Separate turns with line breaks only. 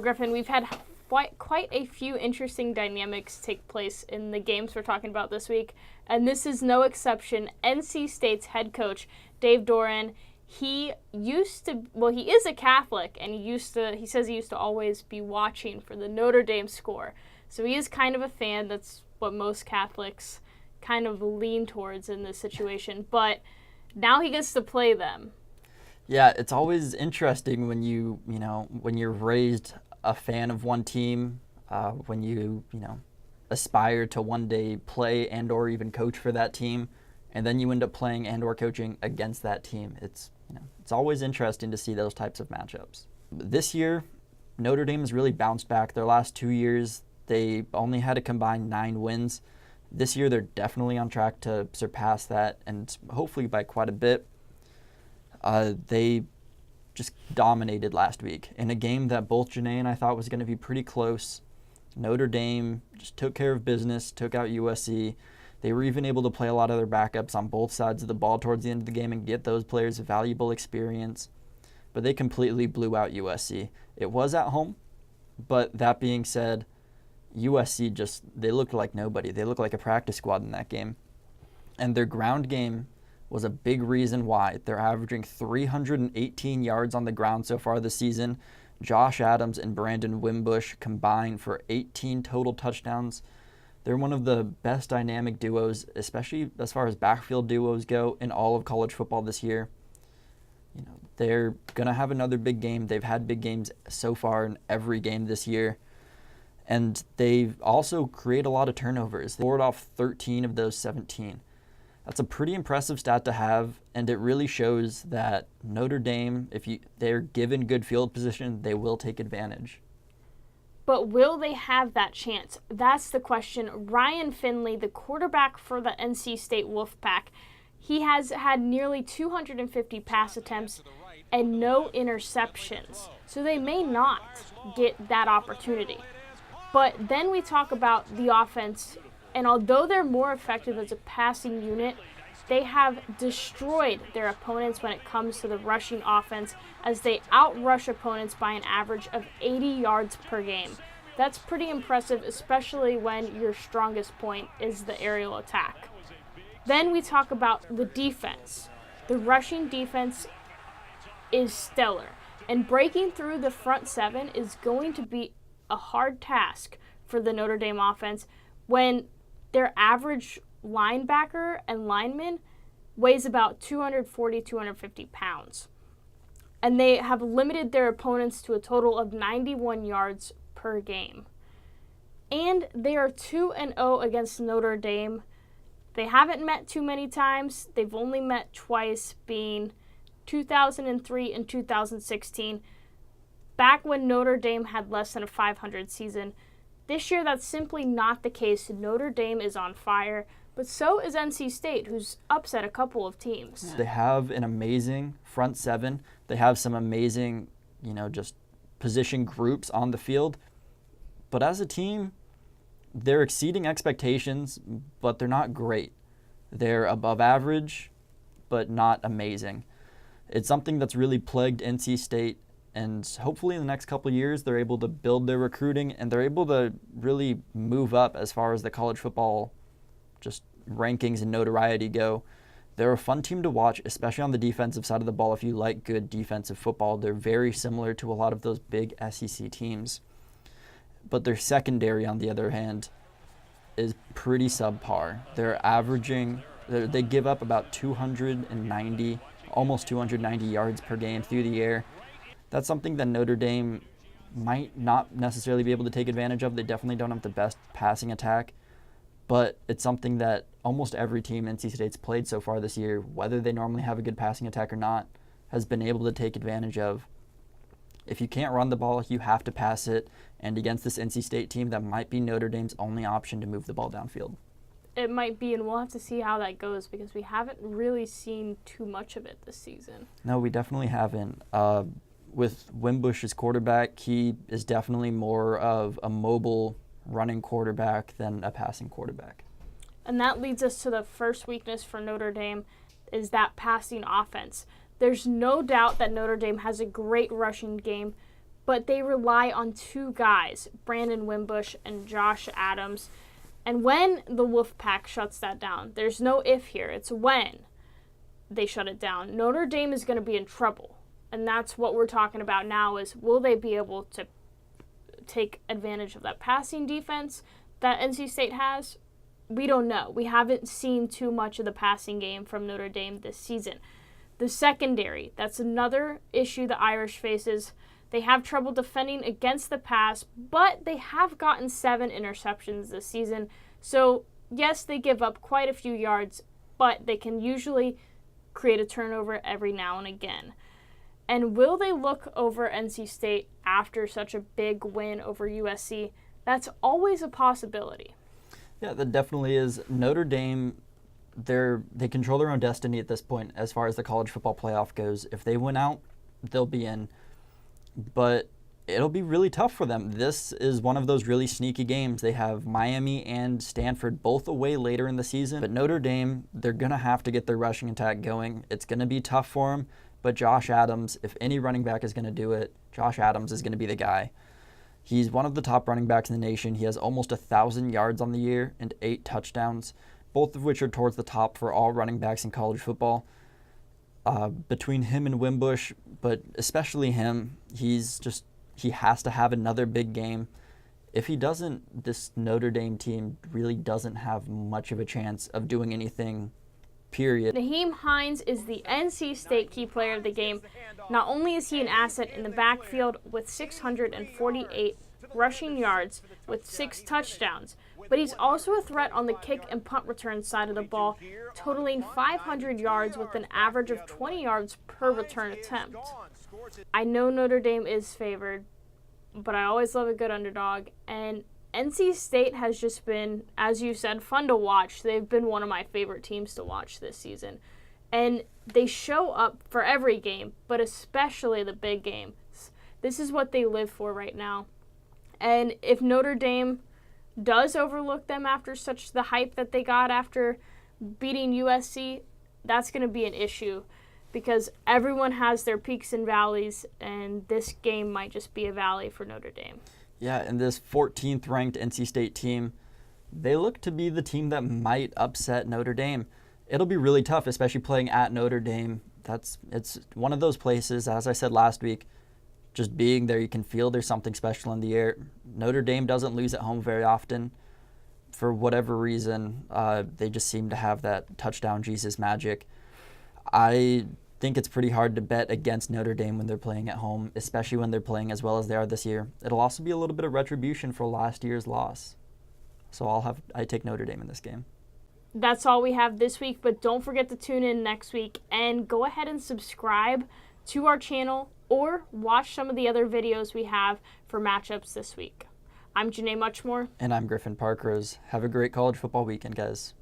Griffin, we've had quite a few interesting dynamics take place in the games we're talking about this week, and this is no exception. NC State's head coach, Dave Doran, he is a Catholic, and he says he used to always be watching for the Notre Dame score. So he is kind of a fan. That's what most Catholics kind of lean towards in this situation, but now he gets to play them.
Yeah, it's always interesting when when you're raised a fan of one team, when you aspire to one day play and or even coach for that team, and then you end up playing and or coaching against that team. It's always interesting to see those types of matchups. This year, Notre Dame has really bounced back. Their last 2 years, they only had a combined 9 wins. This year, they're definitely on track to surpass that, and hopefully by quite a bit. They just dominated last week in a game that both Janae and I thought was going to be pretty close. Notre Dame just took care of business, took out USC. They were even able to play a lot of their backups on both sides of the ball towards the end of the game and get those players valuable experience. But they completely blew out USC. It was at home, but that being said, USC they looked like nobody. They looked like a practice squad in that game. And their ground game was a big reason why. They're averaging 318 yards on the ground so far this season. Josh Adams and Brandon Wimbush combined for 18 total touchdowns. They're one of the best dynamic duos, especially as far as backfield duos go, in all of college football this year. They're going to have another big game. They've had big games so far in every game this year. And they also create a lot of turnovers. They scored off 13 of those 17. That's a pretty impressive stat to have, and it really shows that Notre Dame, if they're given good field position, they will take advantage.
But will they have that chance? That's the question. Ryan Finley, the quarterback for the NC State Wolfpack, he has had nearly 250 pass attempts and no interceptions. So they may not get that opportunity. But then we talk about the offense, and although they're more effective as a passing unit, they have destroyed their opponents when it comes to the rushing offense, as they outrush opponents by an average of 80 yards per game. That's pretty impressive, especially when your strongest point is the aerial attack. Then we talk about the defense. The rushing defense is stellar, and breaking through the front seven is going to be a hard task for the Notre Dame offense when their average linebacker and lineman weighs about 240, 250 pounds. And they have limited their opponents to a total of 91 yards per game. And they are 2-0 against Notre Dame. They haven't met too many times. They've only met twice, being 2003 and 2016, back when Notre Dame had less than a 500 season. This year, that's simply not the case. Notre Dame is on fire, but so is NC State, who's upset a couple of teams.
They have an amazing front seven. They have some amazing, just position groups on the field. But as a team, they're exceeding expectations, but they're not great. They're above average, but not amazing. It's something that's really plagued NC State. And hopefully in the next couple of years, they're able to build their recruiting and they're able to really move up as far as the college football just rankings and notoriety go. They're a fun team to watch, especially on the defensive side of the ball. If you like good defensive football, they're very similar to a lot of those big SEC teams. But their secondary, on the other hand, is pretty subpar. They give up about 290, almost 290 yards per game through the air. That's something that Notre Dame might not necessarily be able to take advantage of. They definitely don't have the best passing attack, but it's something that almost every team NC State's played so far this year, whether they normally have a good passing attack or not, has been able to take advantage of. If you can't run the ball, you have to pass it, and against this NC State team, that might be Notre Dame's only option to move the ball downfield.
It might be, and we'll have to see how that goes because we haven't really seen too much of it this season.
No, we definitely haven't. With Wimbush as quarterback, he is definitely more of a mobile running quarterback than a passing quarterback.
And that leads us to the first weakness for Notre Dame, is that passing offense. There's no doubt that Notre Dame has a great rushing game, but they rely on two guys, Brandon Wimbush and Josh Adams. And when the Wolfpack shuts that down, there's no if here, it's when they shut it down. Notre Dame is going to be in trouble. And that's what we're talking about now is, will they be able to take advantage of that passing defense that NC State has? We don't know. We haven't seen too much of the passing game from Notre Dame this season. The secondary, that's another issue the Irish faces. They have trouble defending against the pass, but they have gotten 7 interceptions this season. So, yes, they give up quite a few yards, but they can usually create a turnover every now and again. And will they look over NC State after such a big win over USC? That's always a possibility.
Yeah, that definitely is. Notre Dame, they control their own destiny at this point as far as the college football playoff goes. If they win out, they'll be in. But it'll be really tough for them. This is one of those really sneaky games. They have Miami and Stanford both away later in the season. But Notre Dame, they're going to have to get their rushing attack going. It's going to be tough for them. But Josh Adams, if any running back is going to do it, Josh Adams is going to be the guy. He's one of the top running backs in the nation. He has almost 1,000 yards on the year and 8 touchdowns, both of which are towards the top for all running backs in college football. Between him and Wimbush, but especially him, he has to have another big game. If he doesn't, this Notre Dame team really doesn't have much of a chance of doing anything, period.
Nyheim Hines is the NC State key player of the game. Not only is he an asset in the backfield with 648 rushing yards with 6 touchdowns, but he's also a threat on the kick and punt return side of the ball, totaling 500 yards with an average of 20 yards per return attempt. I know Notre Dame is favored, but I always love a good underdog, and NC State has just been, as you said, fun to watch. They've been one of my favorite teams to watch this season. And they show up for every game, but especially the big games. This is what they live for right now. And if Notre Dame does overlook them after such the hype that they got after beating USC, that's going to be an issue because everyone has their peaks and valleys, and this game might just be a valley for Notre Dame.
Yeah, and this 14th ranked NC State team, they look to be the team that might upset Notre Dame. It'll be really tough, especially playing at Notre Dame. It's one of those places, as I said last week, just being there, you can feel there's something special in the air. Notre Dame doesn't lose at home very often. For whatever reason, they just seem to have that touchdown Jesus magic. I think it's pretty hard to bet against Notre Dame when they're playing at home, especially when they're playing as well as they are this year. It'll also be a little bit of retribution for last year's loss. So I take Notre Dame in this game.
That's all we have this week, but don't forget to tune in next week and go ahead and subscribe to our channel or watch some of the other videos we have for matchups this week. I'm Janae Muchmore.
And I'm Griffin Parkrose. Have a great college football weekend, guys.